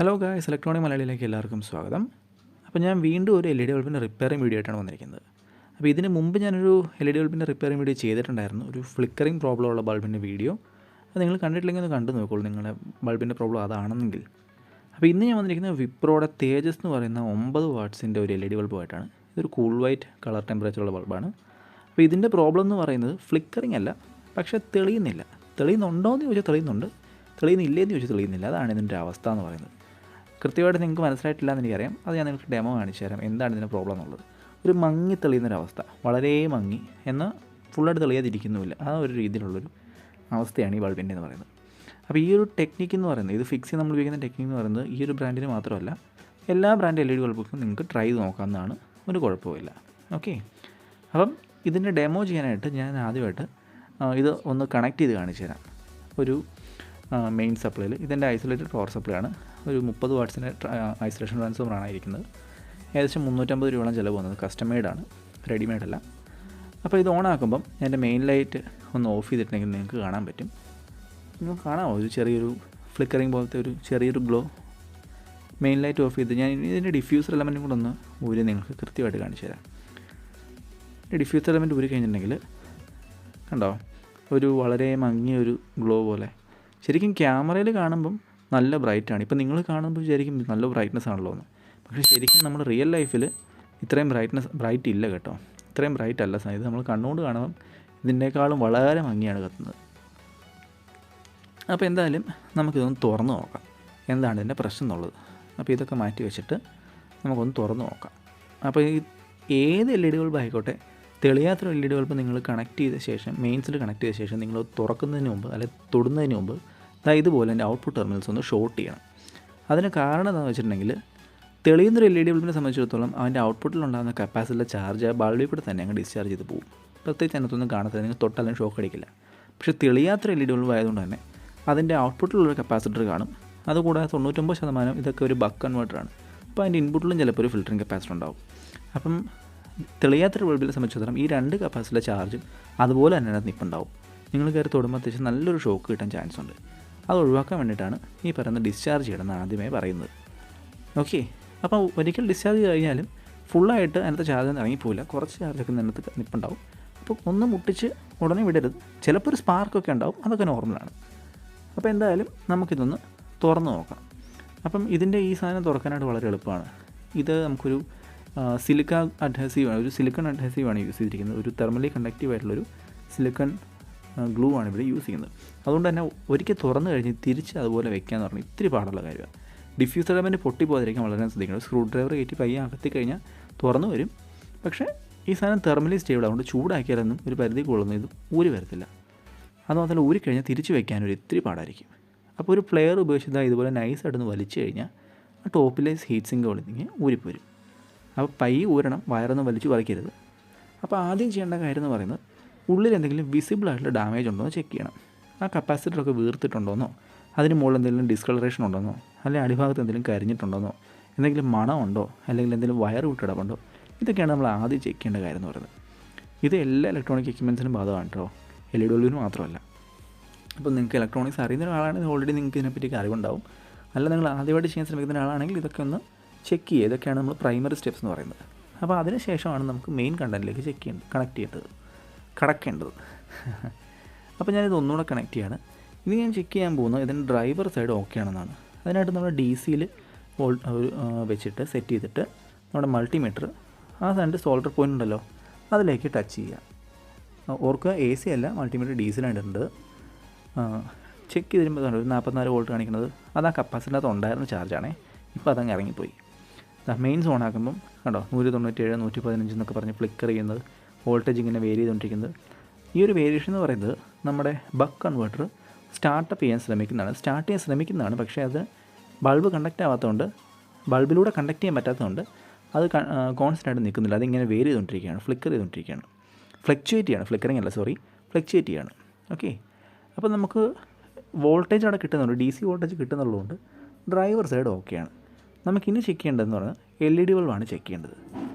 Hello guys, electronic മലയാളിയിലേക്ക് എല്ലാവർക്കും സ്വാഗതം. അപ്പോൾ ഞാൻ വീണ്ടും ഒരു LED ബൾബിൻ്റെ റിപ്പയറിംഗ് വീഡിയോ ആയിട്ടാണ് വന്നിരിക്കുന്നത്. അപ്പോൾ ഇതിന് മുമ്പ് ഞാനൊരു LED ബൾബിൻ്റെ റിപ്പയറിംഗ് വീഡിയോ ചെയ്തിട്ടുണ്ടായിരുന്നു, ഒരു ഫ്ലിക്കറിംഗ് പ്രോബ്ലം ഉള്ള ബൾബിൻ്റെ വീഡിയോ. അത് നിങ്ങൾ കണ്ടിട്ടില്ലെങ്കിൽ ഒന്ന് കണ്ടു നോക്കൂ, നിങ്ങളുടെ ബൾബിൻ്റെ പ്രോബ്ലം അതാണെന്നെങ്കിൽ. അപ്പോൾ ഇന്ന് ഞാൻ വന്നിരിക്കുന്നത് വിപ്രോയുടെ തേജസ് എന്ന് പറയുന്ന 9 വാട്ട്സിൻ്റെ ഒരു LED ബൾബുമായിട്ടാണ്. ഇതൊരു കൂൾ വൈറ്റ് കളർ ടെമ്പറേച്ചറുള്ള ബൾബാണ്. അപ്പോൾ ഇതിൻ്റെ പ്രോബ്ലം എന്ന് പറയുന്നത് ഫ്ലിക്കറിംഗ് അല്ല, പക്ഷേ തെളിയുന്നില്ല. തെളിയുന്നുണ്ടോ എന്ന് ചോദിച്ചാൽ തെളിയുന്നുണ്ട്, തെളിയുന്നില്ലേന്ന് ചോദിച്ചാൽ തെളിയുന്നില്ല. അതാണ് ഇതിൻ്റെ അവസ്ഥ എന്ന് പറയുന്നത്. കൃത്യമായിട്ട് നിങ്ങൾക്ക് മനസ്സിലായിട്ടില്ല എന്ന് എനിക്കറിയാം. അത് ഞാൻ നിങ്ങൾക്ക് ഡെമോ കാണിച്ചു തരാം, എന്താണ് ഇതിൻ്റെ പ്രോബ്ലം എന്നുള്ളത്. ഒരു മങ്ങി തെളിയുന്നൊരവസ്ഥ, വളരെ മങ്ങി, എന്നാൽ ഫുള്ളായിട്ട് തെളിയാതിരിക്കുന്നുമില്ല. ആ ഒരു രീതിയിലുള്ളൊരു അവസ്ഥയാണ് ഈ ബൾബിൻ്റെ എന്ന് പറയുന്നത്. അപ്പോൾ ഈ ഒരു ടെക്നിക്ക് എന്ന് പറയുന്നത്, ഇത് ഫിക്സ് ചെയ്ത് നമ്മൾ ഉപയോഗിക്കുന്ന ടെക്നിക്ക് എന്ന് പറയുന്നത് ഈ ഒരു ബ്രാൻഡിന് മാത്രമല്ല, എല്ലാ ബ്രാൻഡ് LED ബൾബുക്കും നിങ്ങൾക്ക് ട്രൈ ചെയ്ത് നോക്കാവുന്നതാണ്, ഒരു കുഴപ്പമില്ല. ഓക്കെ, അപ്പം ഇതിൻ്റെ ഡെമോ ചെയ്യാനായിട്ട് ഞാൻ ആദ്യമായിട്ട് ഇത് ഒന്ന് കണക്ട് ചെയ്ത് കാണിച്ചു തരാം. ഒരു മെയിൻ സപ്ലൈയിൽ ഇതിൻ്റെ ഐസൊലേറ്റഡ് പവർ സപ്ലൈ ആണ്. ഒരു 30 വാട്ട്സിൻ്റെ ഐസൊലേഷൻ ട്രാൻസ്ഫോമറാണ് ഇരിക്കുന്നത്. ഏകദേശം 350 രൂപയോളം ചിലവ് വന്നത്. കസ്റ്റമൈഡാണ്, റെഡിമെയ്ഡല്ല. അപ്പോൾ ഇത് ഓണാക്കുമ്പം എൻ്റെ മെയിൻ ലൈറ്റ് ഒന്ന് ഓഫ് ചെയ്തിട്ടുണ്ടെങ്കിൽ നിങ്ങൾക്ക് കാണാൻ പറ്റും. നിങ്ങൾക്ക് കാണാമോ ഒരു ചെറിയൊരു ഫ്ലിക്കറിങ് പോലത്തെ ഒരു ചെറിയൊരു ഗ്ലോ. മെയിൻ ലൈറ്റ് ഓഫ് ചെയ്ത് ഞാൻ ഇതിൻ്റെ ഡിഫ്യൂസർ എലമെൻറ്റും കൂടെ ഒന്ന് ഊരി നിങ്ങൾക്ക് കൃത്യമായിട്ട് കാണിച്ചു തരാം. ഡിഫ്യൂസർ എലമെൻറ്റ് ഊരി കഴിഞ്ഞിട്ടുണ്ടെങ്കിൽ കണ്ടോ, ഒരു വളരെ മങ്ങിയൊരു ഗ്ലോ പോലെ. ശരിക്കും ക്യാമറയിൽ കാണുമ്പം നല്ല ബ്രൈറ്റാണ്. ഇപ്പം നിങ്ങൾ കാണുമ്പോൾ വിചാരിക്കും നല്ല ബ്രൈറ്റ്നസ് ആണല്ലോ എന്ന്. പക്ഷേ ശരിക്കും നമ്മൾ റിയൽ ലൈഫിൽ ഇത്രയും ബ്രൈറ്റ് ഇല്ല കേട്ടോ. ഇത്രയും ബ്രൈറ്റ് അല്ല ഇത് നമ്മൾ കണ്ണുകൊണ്ട് കാണുമ്പം ഇതിനേക്കാളും വളരെ ഭംഗിയാണ് കത്തുന്നത്. അപ്പോൾ എന്തായാലും നമുക്കിതൊന്ന് തുറന്ന് നോക്കാം, എന്താണ് ഇതിൻ്റെ പ്രശ്നം എന്നുള്ളത്. അപ്പോൾ ഇതൊക്കെ മാറ്റി വെച്ചിട്ട് നമുക്കൊന്ന് തുറന്ന് നോക്കാം. അപ്പോൾ ഈ ഏത് LED ബൾബ് ആയിക്കോട്ടെ, തെളിയാത്തൊരു LED ബൾബ് നിങ്ങൾ കണക്ട് ചെയ്ത ശേഷം, മെയിൻസിൽ കണക്ട് ചെയ്ത ശേഷം നിങ്ങൾ തുറക്കുന്നതിന് മുമ്പ് അല്ലെങ്കിൽ തൊടുന്നതിന് മുമ്പ് ഇതുപോലെ എൻ്റെ ഔട്ട്പുട്ട് ടെർമിനൽസ് ഒന്ന് ഷോർട്ട് ചെയ്യണം. അതിന് കാരണം എന്താണെന്ന് വെച്ചിട്ടുണ്ടെങ്കിൽ, തെളിയുന്നൊരു LED ബൾബിനെ സംബന്ധിച്ചിടത്തോളം അതിൻ്റെ ഔട്ട്പുട്ടിലുണ്ടാകുന്ന കപ്പാസിറ്റിയിലെ ചാർജ് ആ ബൾബിൽ കൂടെ തന്നെ അങ്ങ് ഡിസ്ചാർജ് ചെയ്ത് പോകും. പ്രത്യേകിച്ച് അതിനകത്തൊന്നും കാണത്തില്ല, നിങ്ങൾ തൊട്ടാലും ഷോക്ക് അടിക്കില്ല. പക്ഷേ തെളിയാത്തൊരു LED ബൾബ് ആയതുകൊണ്ട് തന്നെ അതിൻ്റെ ഔട്ട്പുട്ടിലുള്ളൊരു കപ്പാസിറ്റർ കാണും. അതുകൂടാതെ 99% ഇതൊക്കെ ഒരു ബക്ക് കൺവേർട്ടറാണ്. അപ്പോൾ അതിൻ്റെ ഇൻപുട്ടിലും ചിലപ്പോൾ ഒരു ഫിൽറ്ററിംഗ് കപ്പാസിറ്റർ ഉണ്ടാവും. അപ്പം തെളിയാത്തൊരു ബൾബിനെ സംബന്ധിച്ചിടത്തോളം ഈ 2 കപ്പാസിറ്റിയിലെ ചാർജും അതുപോലെ തന്നെ അതിനകത്ത് നിൽപ്പുണ്ടാവും. നിങ്ങൾ കയറി തൊടുമ്പോൾ അത്യാവശ്യം നല്ലൊരു ഷോക്ക് കിട്ടാൻ ചാൻസ് ഉണ്ട്. അത് ഒഴിവാക്കാൻ വേണ്ടിയിട്ടാണ് ഈ പറയുന്ന ഡിസ്ചാർജ് ചെയ്യണമെന്ന് ആദ്യമേ പറയുന്നത്. ഓക്കെ, അപ്പോൾ ഒരിക്കൽ ഡിസ്ചാർജ് ചെയ്ത് കഴിഞ്ഞാലും ഫുള്ളായിട്ട് അതിനകത്ത് ചാർജ് ഇറങ്ങിപ്പോയില്ല, കുറച്ച് ചാർജൊക്കെ അതിനകത്ത് നിൽപ്പുണ്ടാവും. അപ്പോൾ ഒന്ന് മുട്ടിച്ച് ഉടനെ വിടരുത്. ചിലപ്പോൾ ഒരു സ്പാർക്കൊക്കെ ഉണ്ടാവും, അതൊക്കെ നോർമലാണ്. അപ്പോൾ എന്തായാലും നമുക്കിതൊന്ന് തുറന്ന് നോക്കാം. അപ്പം ഇതിൻ്റെ ഈ സാധനം തുറക്കാനായിട്ട് വളരെ എളുപ്പമാണ്. ഇത് നമുക്കൊരു സിലിക്ക അഡ്ഹസീവാണ്, ഒരു സിലിക്കൺ അഡ്ഹസീവാണ് യൂസ് ചെയ്തിരിക്കുന്നത്. ഒരു തെർമലി കണ്ടക്റ്റീവ് ആയിട്ടുള്ളൊരു സിലിക്കൺ ഗ്ലൂ ആണ് ഇവിടെ യൂസ് ചെയ്യുന്നത്. അതുകൊണ്ട് തന്നെ ഒരിക്കൽ തുറന്നു കഴിഞ്ഞ് തിരിച്ച് അതുപോലെ വെക്കാന്ന് പറഞ്ഞാൽ ഇത്തിരി പാടുള്ള കാര്യമാണ്. ഡിഫ്യൂസർ എലമെൻറ്റ് പൊട്ടിപ്പോകാതിരിക്കാൻ വളരെ ശ്രദ്ധിക്കണം. സ്ക്രൂ ഡ്രൈവർ കയറ്റി പയ്യെ അകത്തി കഴിഞ്ഞാൽ തുറന്നു വരും. പക്ഷേ ഈ സാധനം തെർമലി സ്റ്റേബിൾ അതുകൊണ്ട് ചൂടാക്കിയാലൊന്നും ഒരു പരിധി കൊള്ളുന്നു ഇത് ഊരി വരത്തില്ല. അതുമാത്രമല്ല, ഊരിക്കഴിഞ്ഞാൽ തിരിച്ച് വെക്കാനൊരു ഇത്തിരി പാടായിരിക്കും. അപ്പോൾ ഒരു പ്ലെയർ ഉപയോഗിച്ച് ഇതുപോലെ നൈസായിട്ടൊന്ന് വലിച്ചു കഴിഞ്ഞാൽ ആ ടോപ്പിലെ ഹീറ്റ് സിങ്ക് ഒളിഞ്ഞെങ്കിൽ ഊരിപ്പോരും. അപ്പോൾ പയ്യെ ഊരണം, വയറൊന്നും വലിച്ചു പറിക്കരുത്. അപ്പോൾ ആദ്യം ചെയ്യേണ്ട കാര്യം എന്ന് പറയുന്നത്, ഉള്ളിൽ എന്തെങ്കിലും വിസിബിളായിട്ടുള്ള ഡാമേജ് ഉണ്ടോ എന്ന് ചെക്ക് ചെയ്യണം. ആ കപ്പാസിറ്ററൊക്കെ വീർത്തിട്ടുണ്ടോയെന്നോ, അതിന് മുകളിൽ എന്തെങ്കിലും ഡിസ്കളറേഷൻ ഉണ്ടോയെന്നോ, അല്ലെങ്കിൽ അടിഭാഗത്ത് എന്തെങ്കിലും കരിഞ്ഞിട്ടുണ്ടോയെന്നോ, എന്തെങ്കിലും മണമുണ്ടോ, അല്ലെങ്കിൽ എന്തെങ്കിലും വയർ വിട്ടിടപ്പുണ്ടോ, ഇതൊക്കെയാണ് നമ്മൾ ആദ്യം ചെക്ക് ചെയ്യേണ്ട കാര്യം എന്ന് പറയുന്നത്. ഇത് എല്ലാ ഇലക്ട്രോണിക് എക്യുപ്മെൻസിനും ബാധകമാണ് കേട്ടോ, LED ബൾബിന് മാത്രമല്ല. അപ്പോൾ നിങ്ങൾക്ക് ഇലക്ട്രോണിക്സ് അറിയുന്ന ഒരാളാണെങ്കിൽ ഓൾറെഡി നിങ്ങൾക്ക് ഇതിനെപ്പറ്റി അറിവുണ്ടാവും. അല്ല നിങ്ങൾ ആദ്യമായിട്ട് ചെയ്യാൻ ശ്രമിക്കുന്ന ഒരാളാണെങ്കിൽ ഇതൊക്കെ ഒന്ന് ചെക്ക് ചെയ്യുക. ഇതൊക്കെയാണ് നമ്മൾ പ്രൈമറി സ്റ്റെപ്സ് എന്ന് പറയുന്നത്. അപ്പോൾ അതിന് ശേഷമാണ് നമുക്ക് മെയിൻ കണ്ടൻറ്റിലേക്ക് കടക്കേണ്ടത്. അപ്പോൾ ഞാനിത് ഒന്നുകൂടെ കണക്ട് ചെയ്യാണ്. ഇത് ഞാൻ ചെക്ക് ചെയ്യാൻ പോകുന്നത് ഇതിൻ്റെ ഡ്രൈവർ സൈഡ് ഓക്കെ ആണെന്നാണ്. അതിനായിട്ട് നമ്മൾ DC-യിൽ വെച്ചിട്ട് സെറ്റ് ചെയ്തിട്ട് നമ്മുടെ മൾട്ടിമീറ്റർ ആ സാധനത്ത് സോൾഡർ പോയിൻ്റ് ഉണ്ടല്ലോ അതിലേക്ക് ടച്ച് ചെയ്യുക. ഓർക്കുക, AC അല്ല, മൾട്ടിമീറ്റർ DC-ലായിട്ടുണ്ട്. ചെക്ക് ചെയ്ത് വരുമ്പോൾ ഒരു 44 വോൾട്ട് കാണിക്കുന്നത് അത് ആ കപ്പാസിറ്ററിനകത്ത് ഉണ്ടായിരുന്ന ചാർജാണേ. ഇപ്പോൾ അതങ്ങ് ഇറങ്ങിപ്പോയി. മെയിൻസ് ഓൺ ആക്കുമ്പം കണ്ടോ 197, 115 എന്നൊക്കെ പറഞ്ഞ് ഫ്ലിക്കർ ചെയ്യുന്നത്, വോൾട്ടേജ് ഇങ്ങനെ വേരി ചെയ്തുകൊണ്ടിരിക്കുന്നത്. ഈ ഒരു വേരിയേഷൻ എന്ന് പറയുന്നത് നമ്മുടെ ബക്ക് കൺവേർട്ടർ സ്റ്റാർട്ട് ചെയ്യാൻ ശ്രമിക്കുന്നതാണ്. പക്ഷേ അത് ബൾബ് കണ്ടക്റ്റ് ആവാത്തതുകൊണ്ട്, ബൾബിലൂടെ കണ്ടക്ട് ചെയ്യാൻ പറ്റാത്തതുകൊണ്ട് അത് കോൺസ്റ്റൻ്റ് ആയിട്ട് നിൽക്കുന്നില്ല. അതിങ്ങനെ വേരി ചെയ്തുകൊണ്ടിരിക്കുകയാണ്, ഫ്ലിക്കർ ചെയ്തുകൊണ്ടിരിക്കുകയാണ്, ഫ്ലക്ച്വേറ്റ് ചെയ്യാണ്. ഓക്കെ, അപ്പോൾ നമുക്ക് വോൾട്ടേജ് അവിടെ കിട്ടുന്നുണ്ട്, DC വോൾട്ടേജ് കിട്ടുന്നുള്ളതുകൊണ്ട് ഡ്രൈവർ സൈഡ് ഓക്കെയാണ്. നമുക്കിനി ചെക്ക് ചെയ്യേണ്ടതെന്ന് പറഞ്ഞാൽ LED ബൾബാണ് ചെക്ക് ചെയ്യേണ്ടത്.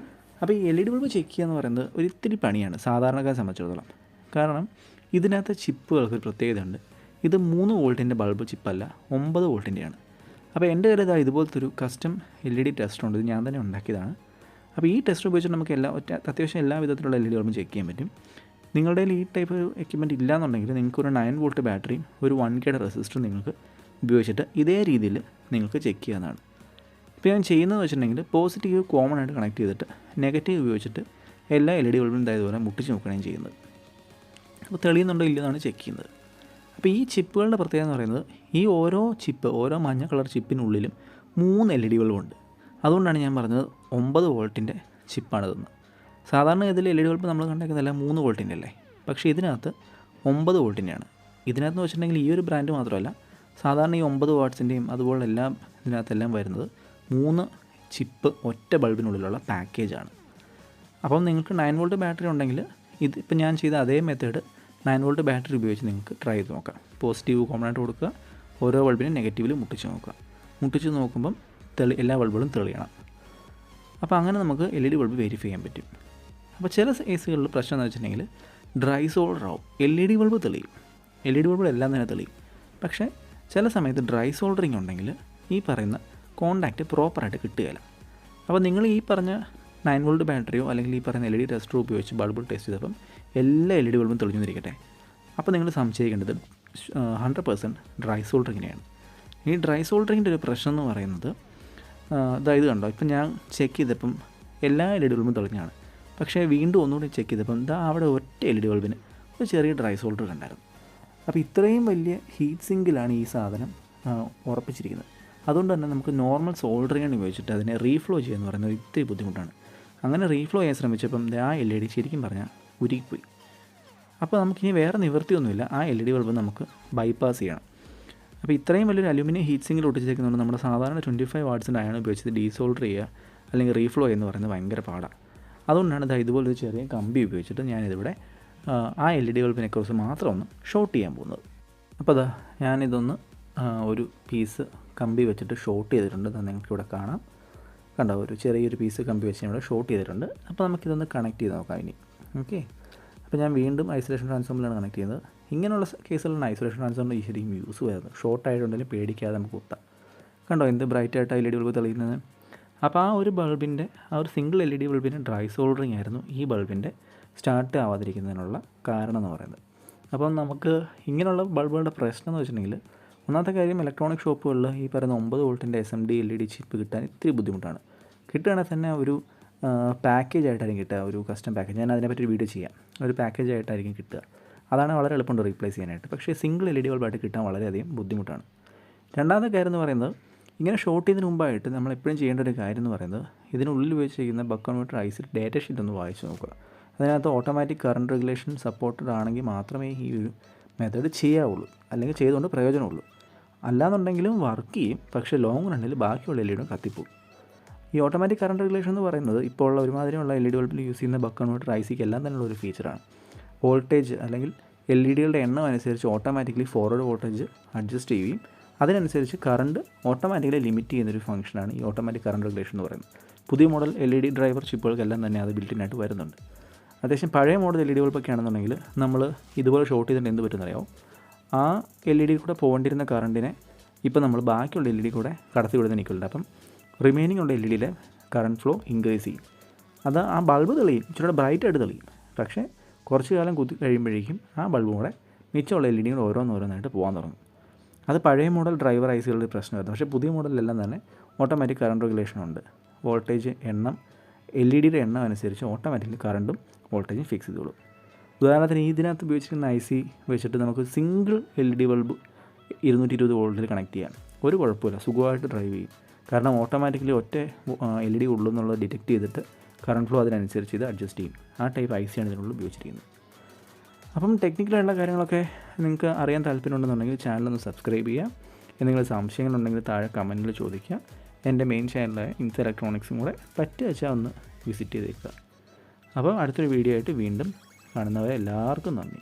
അപ്പോൾ ഈ LED ബൾബ് ചെക്ക് ചെയ്യുക എന്ന് പറയുന്നത് ഒരു ഇത്തിരി പണിയാണ് സാധാരണക്കാരെ സംബന്ധിച്ചിടത്തോളം. കാരണം ഇതിനകത്ത് ചിപ്പുകൾക്ക് ഒരു പ്രത്യേകതയുണ്ട്. ഇത് 3 വോൾട്ടിൻ്റെ ബൾബ് ചിപ്പല്ല, 9 വോൾട്ടിൻ്റെയാണ്. അപ്പോൾ എൻ്റെ കയ്യിൽ ഇതുപോലത്തെ ഒരു കസ്റ്റം LED ടെസ്റ്റർ ഉണ്ട്. ഇത് ഞാൻ തന്നെ ഉണ്ടാക്കിയതാണ്. അപ്പോൾ ഈ ടെസ്റ്റർ ഉപയോഗിച്ചിട്ട് നമുക്ക് അത്യാവശ്യം എല്ലാ വിധത്തിലുള്ള LED ബൾബും ചെക്ക് ചെയ്യാൻ പറ്റും. നിങ്ങളുടെ ഈ ടൈപ്പ് ഒരു എക്യുപ്മെൻറ്റ് ഇല്ലയെന്നുണ്ടെങ്കിൽ നിങ്ങൾക്കൊരു 9 വോൾട്ട് ബാറ്ററിയും ഒരു 1K റെസിസ്റ്ററും നിങ്ങൾക്ക് ഉപയോഗിച്ചിട്ട് ഇതേ രീതിയിൽ നിങ്ങൾക്ക് ചെക്ക് ചെയ്യാവുന്നതാണ്. ഇപ്പോൾ ഞാൻ ചെയ്യുന്നതെന്ന് വെച്ചിട്ടുണ്ടെങ്കിൽ പോസിറ്റീവ് കോമൺ ആയിട്ട് കണക്ട് ചെയ്തിട്ട് നെഗറ്റീവ് ഉപയോഗിച്ചിട്ട് എല്ലാ LED ബൾബും ഇതുപോലെ മുട്ടിച്ച് നോക്കുകയാണ് ചെയ്യുന്നത്. അപ്പോൾ തെളിയുന്നുണ്ടോ ഇല്ലെന്നാണ് ചെക്ക് ചെയ്യുന്നത്. അപ്പോൾ ഈ ചിപ്പുകളുടെ പ്രത്യേകത എന്ന് പറയുന്നത് ഈ ഓരോ മഞ്ഞ കളർ ചിപ്പിനുള്ളിലും 3 LED ബൾബുണ്ട്. അതുകൊണ്ടാണ് ഞാൻ പറഞ്ഞത് 9 വോൾട്ടിൻ്റെ ചിപ്പാണിതെന്ന്. സാധാരണ ഇതിൽ LED ബൾബ് നമ്മൾ കണ്ടേക്കുന്നതല്ല 3 വോൾട്ടിൻ്റെ അല്ലേ, പക്ഷേ ഇതിനകത്ത് 9 വോൾട്ടിൻ്റെയാണ്. ഇതിനകത്ത് വെച്ചിട്ടുണ്ടെങ്കിൽ ഈ ഒരു ബ്രാൻഡ് മാത്രമല്ല, സാധാരണ ഈ 9 വാട്ട്സിൻ്റെയും അതുപോലെ ഇതിനകത്തെല്ലാം വരുന്നത് 3 ചിപ്പ് ഒറ്റ ബൾബിനുള്ളിലുള്ള പാക്കേജാണ്. അപ്പം നിങ്ങൾക്ക് 9 വോൾട്ട് ബാറ്ററി ഉണ്ടെങ്കിൽ ഇപ്പം ഞാൻ ചെയ്ത അതേ മെത്തേഡ് 9 വോൾട്ട് ബാറ്ററി ഉപയോഗിച്ച് നിങ്ങൾക്ക് ട്രൈ ചെയ്ത് നോക്കാം. പോസിറ്റീവ് കോമൺ ആയിട്ട് കൊടുക്കുക, ഓരോ ബൾബിനും നെഗറ്റീവിൽ മുട്ടിച്ച് നോക്കുക. മുട്ടിച്ച് നോക്കുമ്പം എല്ലാ ബൾബുകളും തെളിയണം. അപ്പോൾ അങ്ങനെ നമുക്ക് LED ബൾബ് വെരിഫൈ ചെയ്യാൻ പറ്റും. അപ്പോൾ ചില കേസുകളിൽ പ്രശ്നം എന്ന് വെച്ചിട്ടുണ്ടെങ്കിൽ ഡ്രൈ സോൾഡർ ആവും. LED ബൾബ് തെളിയും, LED ബൾബുകളെല്ലാം തന്നെ തെളിയും. പക്ഷേ ചില സമയത്ത് ഡ്രൈ സോൾഡറിങ് ഉണ്ടെങ്കിൽ ഈ പറയുന്ന കോണ്ടാക്റ്റ് പ്രോപ്പറായിട്ട് കിട്ടുകയില്ല. അപ്പോൾ നിങ്ങൾ ഈ പറഞ്ഞ 9 വോൾട്ട് ബാറ്ററിയോ അല്ലെങ്കിൽ ഈ പറയുന്ന LED ടെസ്റ്ററോ ഉപയോഗിച്ച് ബൾബ് ടെസ്റ്റ് ചെയ്തപ്പം എല്ലാ LED ബൾബും തെളിഞ്ഞിരിക്കട്ടെ. അപ്പോൾ നിങ്ങൾ സംശയിക്കേണ്ടത് 100% ഡ്രൈ സോൾഡറിങ്ങിനെയാണ്. ഈ ഡ്രൈ സോൾഡറിങ്ങിൻ്റെ ഒരു പ്രശ്നം എന്ന് പറയുന്നത് ഇത് കണ്ടോ, ഇപ്പം ഞാൻ ചെക്ക് ചെയ്തപ്പം എല്ലാ LED ബൾബും തെളിഞ്ഞാണ്. പക്ഷേ വീണ്ടും ഒന്നുകൂടി ചെക്ക് ചെയ്തപ്പം അവിടെ ഒറ്റ LED ബൾബിന് ഒരു ചെറിയ ഡ്രൈ സോൾഡർ കണ്ടായിരുന്നു. അപ്പോൾ ഇത്രയും വലിയ ഹീറ്റ് സിങ്കിലാണ് ഈ സാധനം ഉറപ്പിച്ചിരിക്കുന്നത്. അതുകൊണ്ട് തന്നെ നമുക്ക് നോർമൽ സോൾഡറിങ് ഉപയോഗിച്ചിട്ട് അതിനെ റീഫ്ലോ ചെയ്യുക എന്ന് പറയുന്നത് ഇത്തിരി ബുദ്ധിമുട്ടാണ്. അങ്ങനെ റീഫ്ലോ ചെയ്യാൻ ശ്രമിച്ചപ്പം ആ LED ശരിക്കും പറഞ്ഞാൽ ഉരുകിപ്പോയി. അപ്പോൾ നമുക്കിനി വേറെ നിവൃത്തിയൊന്നുമില്ല, ആ LED ബൾബ് നമുക്ക് ബൈപ്പാസ് ചെയ്യണം. അപ്പോൾ ഇത്രയും വലിയൊരു അലുമിനിയം ഹീറ്റ് സിങ്കിൽ ഒട്ടിച്ചേക്കുന്നതുകൊണ്ട് നമ്മുടെ സാധാരണ 25 വാട്ട്സിൻ്റെ അയൺ ഉപയോഗിച്ചത് ഡീസോൾഡർ ചെയ്യുക അല്ലെങ്കിൽ റീഫ്ലോ എന്ന് പറയുന്നത് ഭയങ്കര പാടാണ്. അതുകൊണ്ടാണ് ഇതുപോലൊരു ചെറിയ കമ്പി ഉപയോഗിച്ചിട്ട് ഞാനിതിവിടെ ആ LED ബൾബിനെ കുറിച്ച് മാത്രം ഒന്ന് ഷോർട്ട് ചെയ്യാൻ പോകുന്നത്. അപ്പോൾ ഞാനിതൊന്ന് ഒരു പീസ് കമ്പി വെച്ചിട്ട് ഷോർട്ട് ചെയ്തിട്ടുണ്ട്. നിങ്ങൾക്കിവിടെ കാണാം, കണ്ടോ, ഒരു ചെറിയൊരു പീസ് കമ്പി വെച്ച് ഇവിടെ ഷോർട്ട് ചെയ്തിട്ടുണ്ട്. അപ്പോൾ നമുക്കിതൊന്ന് കണക്ട് ചെയ്ത് നോക്കാം ഇനി. ഓക്കെ, അപ്പോൾ ഞാൻ വീണ്ടും ഐസൊലേഷൻ ട്രാൻസ്ഫോമറിലാണ് കണക്ട് ചെയ്യുന്നത്. ഇങ്ങനെയുള്ള കേസുകളിലാണ് ഐസൊലേഷൻ ട്രാൻസ്ഫോമർ ശരിക്കും യൂസ് വരുന്നത്. ഷോർട്ട് ആയിട്ടുണ്ടെങ്കിൽ പേടിക്കാതെ നമുക്ക് കുത്താം. കണ്ടോ എന്ത് ബ്രൈറ്റായിട്ട് LED ബൾബ് തെളിയുന്നത്. അപ്പോൾ ആ ഒരു ബൾബിൻ്റെ ആ ഒരു സിംഗിൾ LED ബൾബിൻ്റെ ഡ്രൈ സോൾഡറിങ് ആയിരുന്നു ഈ ബൾബിൻ്റെ സ്റ്റാർട്ട് ആവാതിരിക്കുന്നതിനുള്ള കാരണം എന്ന് പറയുന്നത്. അപ്പം നമുക്ക് ഇങ്ങനെയുള്ള ബൾബുകളുടെ പ്രശ്നം എന്ന് വെച്ചിട്ടുണ്ടെങ്കിൽ ഒന്നാമത്തെ കാര്യം ഇലക്ട്രോണിക് ഷോപ്പുകളിൽ ഈ പറയുന്ന 9 വോൾട്ടിൻ്റെ SMD LED ചിപ്പ് കിട്ടാൻ ഇത്തിരി ബുദ്ധിമുട്ടാണ്. കിട്ടുകയാണെങ്കിൽ തന്നെ ഒരു പാക്കേജ് ആയിട്ടായിരിക്കും കിട്ടുക, ഒരു കസ്റ്റം പാക്കേജ്. ഞാൻ അതിനെപ്പറ്റി ഒരു വീഡിയോ ചെയ്യാം. ഒരു പാക്കേജ് ആയിട്ടായിരിക്കും കിട്ടുക. അതാണ് വളരെ എളുപ്പമുണ്ട് റീപ്ലേസ് ചെയ്യാനായിട്ട്. പക്ഷേ സിംഗിൾ LED ബൾബായിട്ട് കിട്ടാൻ വളരെയധികം ബുദ്ധിമുട്ടാണ്. രണ്ടാമത്തെ കാര്യം എന്ന് പറയുന്നത് ഇങ്ങനെ ഷോർട്ട് ചെയ്തതിന് മുമ്പായിട്ട് നമ്മൾ എപ്പോഴും ചെയ്യേണ്ട ഒരു കാര്യം എന്ന് പറയുന്നത് ഇതിനുള്ളിൽ ഉപയോഗിച്ചിരിക്കുന്ന buck converter IC data sheet ഒന്ന് വായിച്ച് നോക്കുക. അതിനകത്ത് ഓട്ടോമാറ്റിക് കറണ്ട് റെഗുലേഷൻ സപ്പോർട്ടഡ് ആണെങ്കിൽ മാത്രമേ ഈ ഒരു മെത്തേഡ് ചെയ്യാവുള്ളൂ, അല്ലെങ്കിൽ ചെയ്തുകൊണ്ട് പ്രയോജനമുള്ളൂ. അല്ലാന്നുണ്ടെങ്കിലും വർക്ക് ചെയ്യും, പക്ഷേ ലോങ് റണ്ണിൽ ബാക്കിയുള്ള LED കത്തിപ്പോവും. ഈ ഓട്ടോമാറ്റിക് കറണ്ട് റെഗുലേഷൻ എന്ന് പറയുന്നത് ഇപ്പോൾ ഉള്ള ഒരുമാതിരിയുള്ള LED ബൾബിൽ യൂസ് ചെയ്യുന്ന ബക്ക് കൺവെർട്ടർ ICക്ക് എല്ലാം തന്നെയുള്ള ഒരു ഫീച്ചറാണ്. വോൾട്ടേജ് അല്ലെങ്കിൽ LEDകളുടെ എണ്ണം അനുസരിച്ച് ഓട്ടോമാറ്റിക്കലി ഫോർവേഡ് വോൾട്ടേജ് അഡ്ജസ്റ്റ് ചെയ്യുകയും അതിനനുസരിച്ച് കറണ്ട് ഓട്ടോമാറ്റിക്കലി ലിമിറ്റ് ചെയ്യുന്നൊരു ഫംഗ്ഷനാണ് ഈ ഓട്ടോമാറ്റിക് കറണ്ട് റെഗുലേഷൻ എന്ന് പറയുന്നത്. പുതിയ മോഡൽ LED ഡ്രൈവർ ചിപ്പുകൾക്കെല്ലാം തന്നെ അത് ബിൽറ്റിനായിട്ട് വരുന്നുണ്ട്. അത്യാവശ്യം പഴയ മോഡൽ LED ബൾബൊക്കെ ആണെന്നുണ്ടെങ്കിൽ നമ്മൾ ഇതുപോലെ ഷോർട്ട് ചെയ്തിട്ട് എന്ത് പറ്റുന്നറിയോ, ആ LED കൂടെ പോകേണ്ടിരുന്ന കറണ്ടിനെ ഇപ്പോൾ നമ്മൾ ബാക്കിയുള്ള LED കൂടെ കടത്തി വിടുന്ന നിൽക്കുന്നുണ്ട്. അപ്പം റിമൈനിങ് ഉള്ള LED കറണ്ട് ഫ്ലോ ഇൻക്രീസ് ചെയ്യും. അത് ആ ബൾബ് തെളിയും, ഇച്ചിരി ബ്രൈറ്റായിട്ട് തെളിയും. പക്ഷേ കുറച്ച് കാലം കുത്തി കഴിയുമ്പോഴേക്കും ആ ബൾബും കൂടെ മിച്ചമുള്ള LED ഓരോന്നോരോന്നായിട്ട് പോകാൻ തുടങ്ങും. അത് പഴയ മോഡൽ ഡ്രൈവർ ICകളുടെ പ്രശ്നമായിരുന്നു. പക്ഷേ പുതിയ മോഡലിലെല്ലാം തന്നെ ഓട്ടോമാറ്റിക് കറണ്ട് റെഗുലേഷൻ ഉണ്ട്. വോൾട്ടേജ് എണ്ണം LED എണ്ണം അനുസരിച്ച് ഓട്ടോമാറ്റിക്കലി കറണ്ടും വോൾട്ടേജും ഫിക്സ് ചെയ്തോളും. ഉദാഹരണത്തിന് ഇതിനകത്ത് ഉപയോഗിച്ചിരിക്കുന്ന IC വെച്ചിട്ട് നമുക്ക് സിംഗിൾ LED ബൾബ് 220 വോൾട്ടിൽ കണക്ട് ചെയ്യാം. ഒരു കുഴപ്പമില്ല, സുഖമായിട്ട് ഡ്രൈവ് ചെയ്യും. കാരണം ഓട്ടോമാറ്റിക്കലി ഒറ്റ LED ഉള്ളൂ എന്നുള്ളത് ഡിറ്റക്ട് ചെയ്തിട്ട് കറണ്ട് ഫ്ലോ അതിനനുസരിച്ച് ഇത് അഡ്ജസ്റ്റ് ചെയ്യും. ആ ടൈപ്പ് IC ആണ് ഇതിനുള്ളിൽ ഉപയോഗിച്ചിരിക്കുന്നത്. അപ്പം ടെക്നിക്കലായിട്ടുള്ള കാര്യങ്ങളൊക്കെ നിങ്ങൾക്ക് അറിയാൻ താല്പര്യമുണ്ടെന്നുണ്ടെങ്കിൽ ചാനലൊന്ന് സബ്സ്ക്രൈബ് ചെയ്യുക. എന്തെങ്കിലും സംശയങ്ങളുണ്ടെങ്കിൽ താഴെ കമൻറ്റിൽ ചോദിക്കുക. എൻ്റെ മെയിൻ ചാനലായ ഇൻസ് ഇലക്ട്രോണിക്സും കൂടെ പറ്റുക വെച്ചാൽ ഒന്ന് വിസിറ്റ് ചെയ്തേക്കുക. അപ്പോൾ അടുത്തൊരു വീഡിയോ ആയിട്ട് വീണ്ടും കാണുന്നവരെ എല്ലാവർക്കും നന്ദി.